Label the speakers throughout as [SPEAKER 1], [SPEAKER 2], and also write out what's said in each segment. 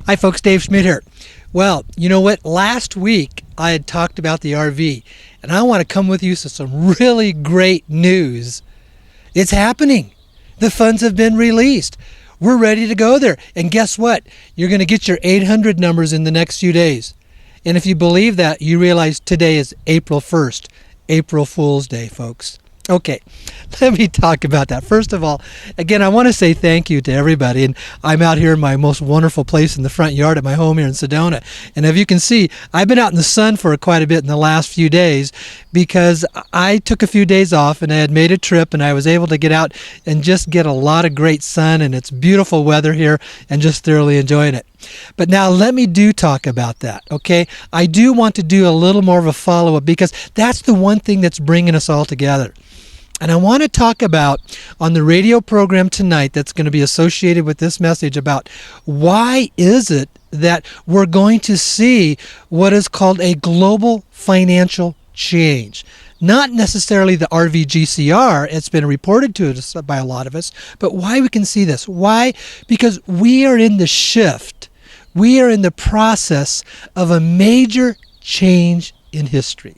[SPEAKER 1] Hi folks, Dave Schmidt here. Well, you know what? Last week I had talked about the RV, and I want to come with you to some really great news. It's happening. The funds have been released. We're ready to go there. And guess what? You're going to get your 800 numbers in the next few days. And if you believe that, you realize today is April 1st, April Fool's Day, folks. Okay, let me talk about that. First of all, again, I want to say thank you to everybody. And I'm out here in my most wonderful place in the front yard at my home here in Sedona. And as you can see, I've been out in the sun for quite a bit in the last few days because I took a few days off and I had made a trip and I was able to get out and just get a lot of great sun, and it's beautiful weather here and just thoroughly enjoying it. But now let me talk about that, okay? I do want to do a little more of a follow-up because that's the one thing that's bringing us all together. And I want to talk about on the radio program tonight that's going to be associated with this message about why is it that we're going to see what is called a global financial change. Not necessarily the RVGCR, it's been reported to us by a lot of us, but why we can see this. Why? Because we are in the shift. We are in the process of a major change in history.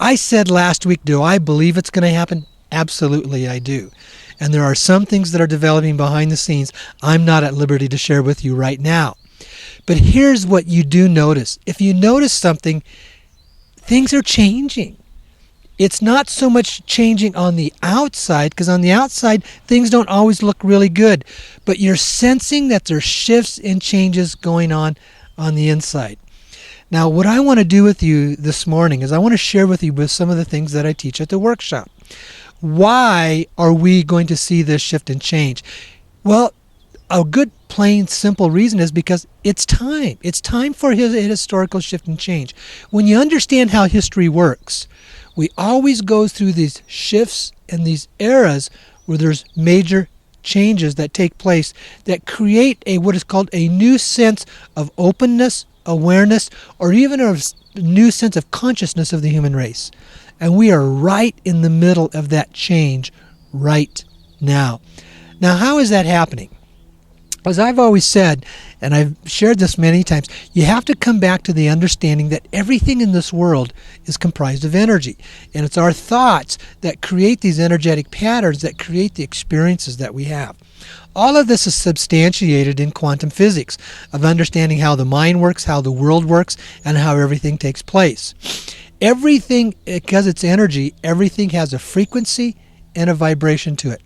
[SPEAKER 1] I said last week, do I believe it's going to happen? Absolutely, I do. And there are some things that are developing behind the scenes I'm not at liberty to share with you right now. But here's what you do notice. If you notice something, things are changing. It's not so much changing on the outside, because on the outside, things don't always look really good. But you're sensing that there's shifts and changes going on the inside. Now, what I want to do with you this morning is I want to share with you some of the things that I teach at the workshop. Why are we going to see this shift and change? Well, a good, plain, simple reason is because it's time. It's time for a historical shift and change. When you understand how history works, we always go through these shifts and these eras where there's major changes that take place that create what is called a new sense of openness, awareness, or even a new sense of consciousness of the human race. And we are right in the middle of that change right now. Now, how is that happening? As I've always said, and I've shared this many times, you have to come back to the understanding that everything in this world is comprised of energy. And it's our thoughts that create these energetic patterns that create the experiences that we have. All of this is substantiated in quantum physics, of understanding how the mind works, how the world works, and how everything takes place. Everything, because it's energy, everything has a frequency and a vibration to it.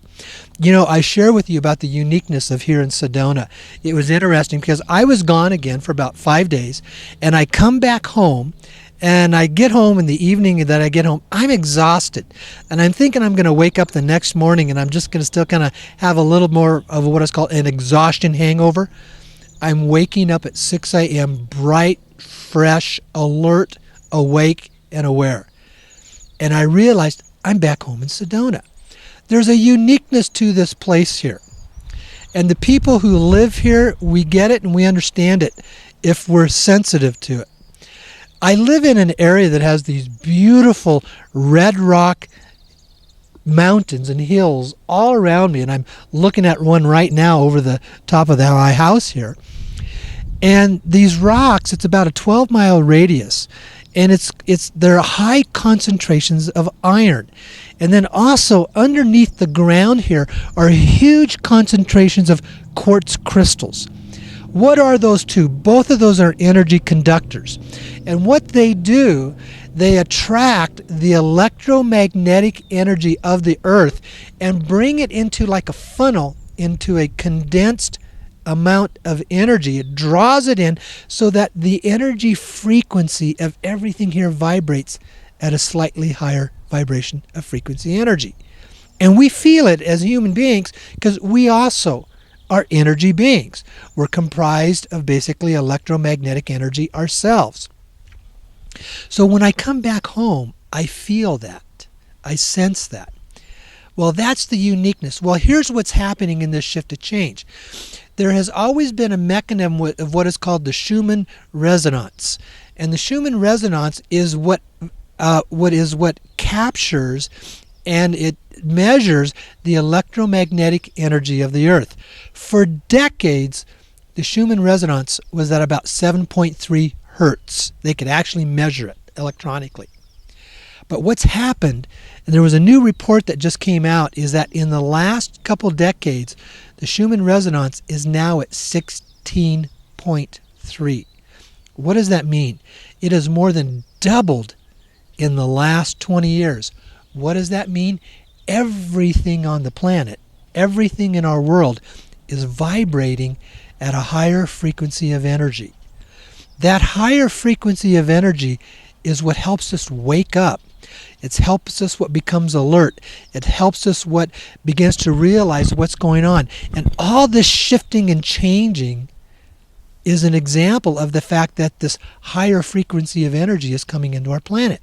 [SPEAKER 1] You know, I share with you about the uniqueness of here in Sedona. It was interesting because I was gone again for about 5 days, and I come back home, and I get home in the evening that I get home, I'm exhausted. And I'm thinking I'm going to wake up the next morning and I'm just going to still kind of have a little more of what is called an exhaustion hangover. I'm waking up at 6 a.m. bright, fresh, alert, awake, and aware. And I realized I'm back home in Sedona. There's a uniqueness to this place here. And the people who live here, we get it and we understand it if we're sensitive to it. I live in an area that has these beautiful red rock mountains and hills all around me, and I'm looking at one right now over the top of my house here. And these rocks, it's about a 12-mile radius, and there are high concentrations of iron. And then also underneath the ground here are huge concentrations of quartz crystals. What are those two? Both of those are energy conductors. And what they do, they attract the electromagnetic energy of the earth and bring it into like a funnel into a condensed amount of energy. It draws it in so that the energy frequency of everything here vibrates at a slightly higher vibration of frequency energy. And we feel it as human beings because we also are energy beings. We're comprised of basically electromagnetic energy ourselves. So when I come back home, I feel that. I sense that. Well, that's the uniqueness. Well, here's what's happening in this shift to change. There has always been a mechanism of what is called the Schumann resonance. And the Schumann resonance is what captures and it measures the electromagnetic energy of the earth. For decades, the Schumann resonance was at about 7.3 hertz. They could actually measure it electronically. But what's happened, and there was a new report that just came out, is that in the last couple decades, the Schumann resonance is now at 16.3. What does that mean? It has more than doubled in the last 20 years. What does that mean? Everything on the planet, everything in our world is vibrating at a higher frequency of energy. That higher frequency of energy is what helps us wake up. It helps us what becomes alert. It helps us what begins to realize what's going on. And all this shifting and changing is an example of the fact that this higher frequency of energy is coming into our planet.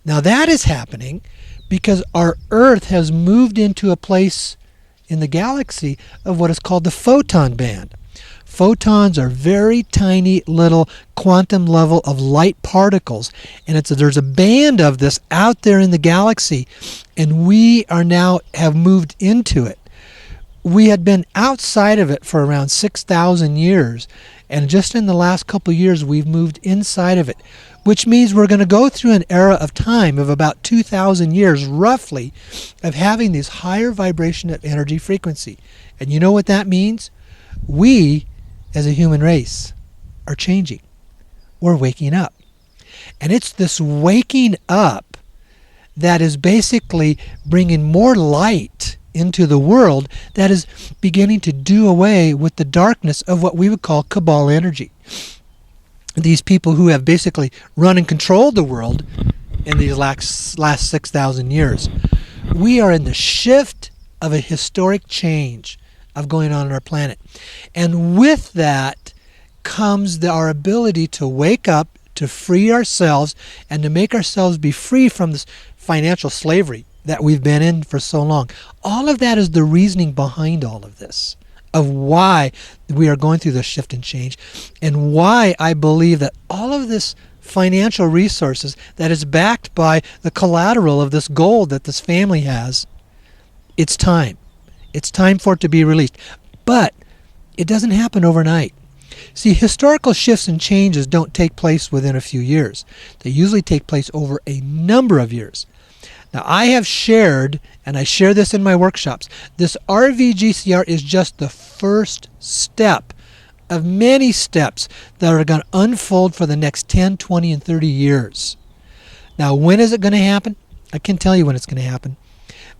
[SPEAKER 1] Now that is happening because our Earth has moved into a place in the galaxy of what is called the photon band. Photons are very tiny little quantum level of light particles, and there's a band of this out there in the galaxy, and we are now have moved into it. We had been outside of it for around 6,000 years, and just in the last couple of years we've moved inside of it, which means we're going to go through an era of time of about 2,000 years roughly of having this higher vibration of energy frequency. And you know what that means? We, as a human race, are changing. We're waking up. And it's this waking up that is basically bringing more light into the world that is beginning to do away with the darkness of what we would call cabal energy. These people who have basically run and controlled the world in these last 6,000 years. We are in the shift of a historic change of going on our planet. And with that comes our ability to wake up, to free ourselves, and to make ourselves be free from this financial slavery that we've been in for so long. All of that is the reasoning behind all of this, of why we are going through this shift and change, and why I believe that all of this financial resources that is backed by the collateral of this gold that this family has, it's time. It's time for it to be released. But it doesn't happen overnight. See, historical shifts and changes don't take place within a few years. They usually take place over a number of years. Now, I have shared, and I share this in my workshops, this RVGCR is just the first step of many steps that are going to unfold for the next 10, 20, and 30 years. Now, when is it going to happen? I can't tell you when it's going to happen,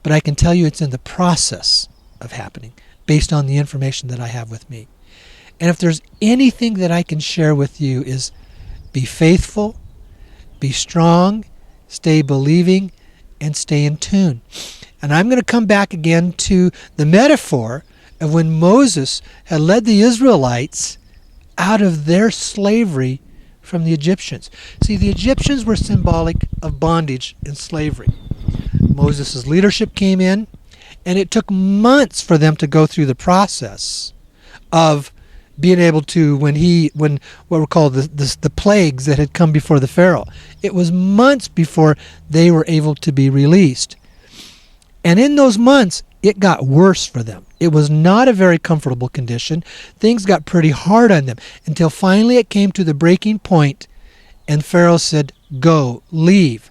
[SPEAKER 1] but I can tell you it's in the process of happening based on the information that I have with me. And if there's anything that I can share with you is be faithful, be strong, stay believing, and stay in tune. And I'm going to come back again to the metaphor of when Moses had led the Israelites out of their slavery from the Egyptians. See, the Egyptians were symbolic of bondage and slavery. Moses' leadership came in, and it took months for them to go through the process of being able to, when what were called the plagues that had come before the Pharaoh. It was months before they were able to be released. And in those months, it got worse for them. It was not a very comfortable condition. Things got pretty hard on them until finally it came to the breaking point, and Pharaoh said, "Go, leave."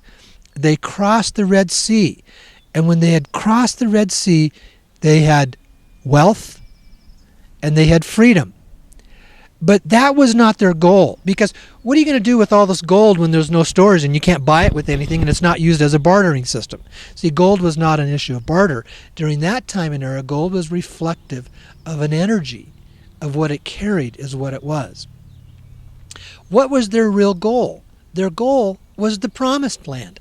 [SPEAKER 1] They crossed the Red Sea. And when they had crossed the Red Sea, they had wealth and they had freedom. But that was not their goal, because what are you going to do with all this gold when there's no stores and you can't buy it with anything and it's not used as a bartering system? See, gold was not an issue of barter. During that time and era, gold was reflective of an energy, of what it carried is what it was. What was their real goal? Their goal was the promised land,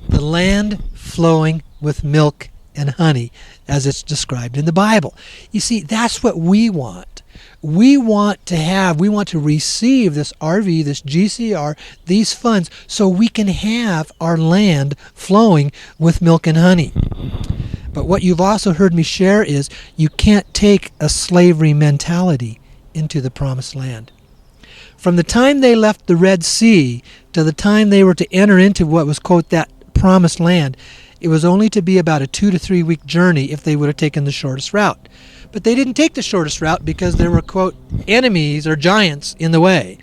[SPEAKER 1] the land flowing with milk and honey, as it's described in the Bible. You see, that's what we want. We want to receive this RV, this GCR, these funds, so we can have our land flowing with milk and honey. But what you've also heard me share is you can't take a slavery mentality into the promised land. From the time they left the Red Sea to the time they were to enter into what was, quote, that promised land, it was only to be about a 2 to 3 week journey if they would have taken the shortest route. But they didn't take the shortest route because there were, quote, enemies or giants in the way.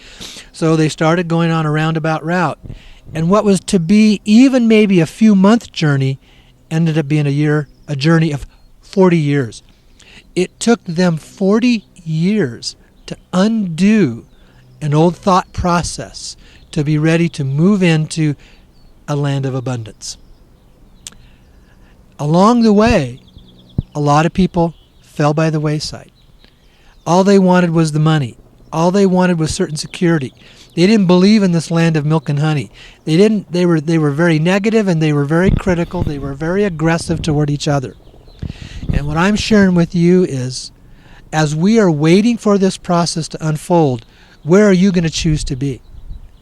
[SPEAKER 1] So they started going on a roundabout route. And what was to be even maybe a few month journey ended up being a journey of 40 years. It took them 40 years to undo an old thought process to be ready to move into a land of abundance. Along the way, a lot of people fell by the wayside. All they wanted was the money. All they wanted was certain security. They didn't believe in this land of milk and honey. They were very negative, and they were very critical. They were very aggressive toward each other. And what I'm sharing with you is, as we are waiting for this process to unfold, where are you going to choose to be?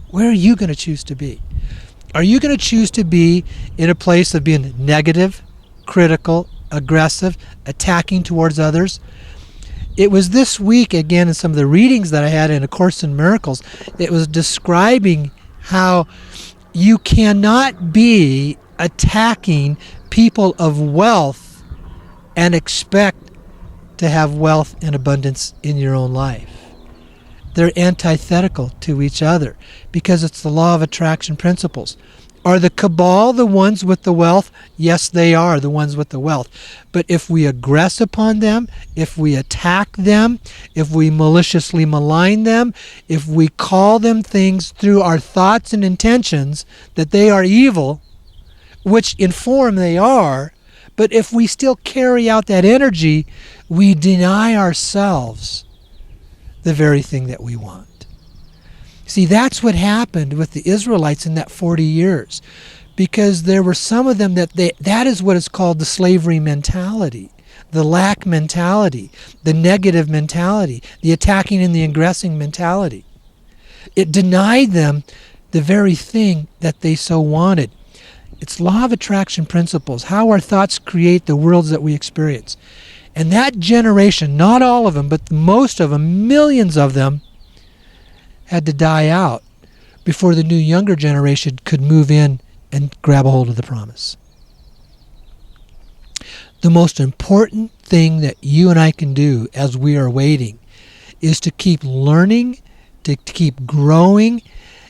[SPEAKER 1] Where are you going to choose to be? Are you going to choose to be in a place of being negative, critical, aggressive, attacking towards others? It was this week, again, in some of the readings that I had in A Course in Miracles, it was describing how you cannot be attacking people of wealth and expect to have wealth and abundance in your own life. They're antithetical to each other because it's the law of attraction principles. Are the cabal the ones with the wealth? Yes, they are the ones with the wealth. But if we aggress upon them, if we attack them, if we maliciously malign them, if we call them things through our thoughts and intentions that they are evil, which in form they are, but if we still carry out that energy, we deny ourselves the very thing that we want. See, that's what happened with the Israelites in that 40 years, because there were some of them that is what is called the slavery mentality, the lack mentality, the negative mentality, the attacking and the aggressing mentality. It denied them the very thing that they so wanted. It's law of attraction principles, how our thoughts create the worlds that we experience. And that generation, not all of them, but most of them, millions of them, had to die out before the new younger generation could move in and grab a hold of the promise. The most important thing that you and I can do as we are waiting is to keep learning, to keep growing,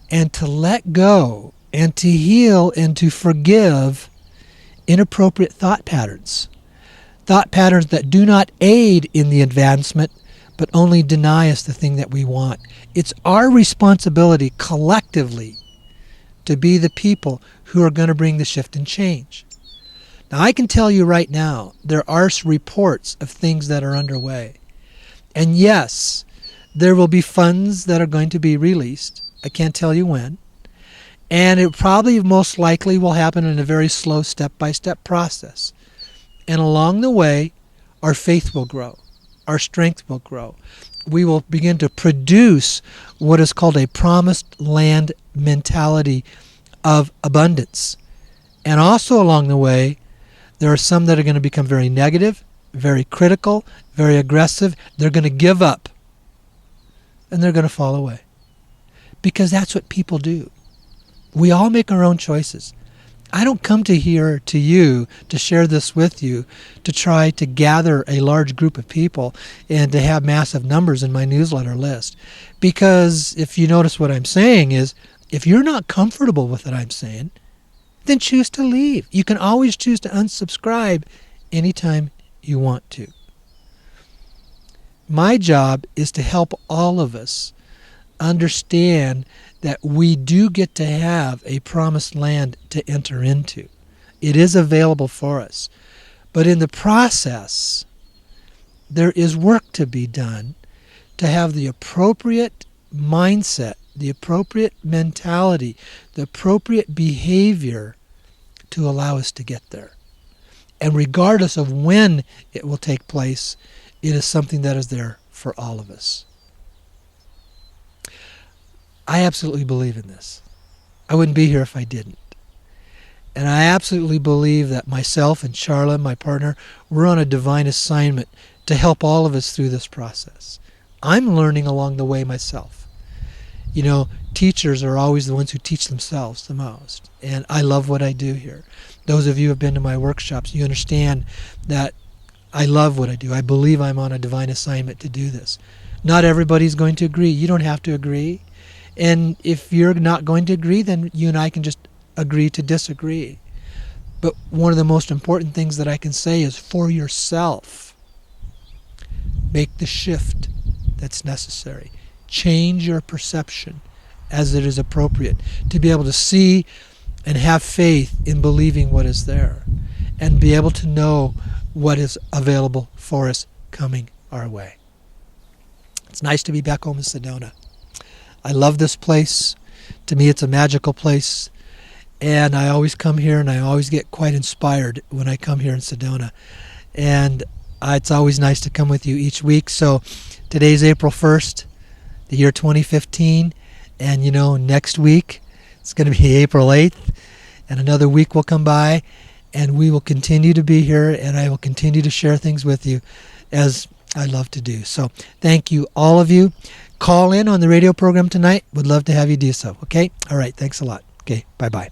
[SPEAKER 1] and to let go, and to heal, and to forgive inappropriate thought patterns. Thought patterns that do not aid in the advancement, but only deny us the thing that we want. It's our responsibility collectively to be the people who are going to bring the shift and change. Now, I can tell you right now, there are reports of things that are underway. And yes, there will be funds that are going to be released. I can't tell you when. And it probably most likely will happen in a very slow step-by-step process. And along the way, our faith will grow. Our strength will grow. We will begin to produce what is called a promised land mentality of abundance. And also along the way, there are some that are going to become very negative, very critical, very aggressive. They're going to give up. And they're going to fall away. Because that's what people do. We all make our own choices. I don't come to here to you to share this with you to try to gather a large group of people and to have massive numbers in my newsletter list. Because if you notice what I'm saying is, if you're not comfortable with what I'm saying, then choose to leave. You can always choose to unsubscribe anytime you want to. My job is to help all of us understand that we do get to have a promised land to enter into. It is available for us. But in the process, there is work to be done to have the appropriate mindset, the appropriate mentality, the appropriate behavior to allow us to get there. And regardless of when it will take place, it is something that is there for all of us. I absolutely believe in this. I wouldn't be here if I didn't. And I absolutely believe that myself and Charla, my partner, we're on a divine assignment to help all of us through this process. I'm learning along the way myself. You know, teachers are always the ones who teach themselves the most. And I love what I do here. Those of you who have been to my workshops, you understand that I love what I do. I believe I'm on a divine assignment to do this. Not everybody's going to agree. You don't have to agree. And if you're not going to agree, then you and I can just agree to disagree. But one of the most important things that I can say is for yourself, make the shift that's necessary. Change your perception as it is appropriate to be able to see and have faith in believing what is there and be able to know what is available for us coming our way. It's nice to be back home in Sedona. I love this place. To me, it's a magical place. And I always come here and I always get quite inspired when I come here in Sedona. And it's always nice to come with you each week. So today's April 1st, the year 2015. And next week, it's going to be April 8th. And another week will come by. And we will continue to be here. And I will continue to share things with you as I love to do. So thank you, all of you. Call in on the radio program tonight. Would love to have you do so. Okay? All right. Thanks a lot. Okay. Bye-bye.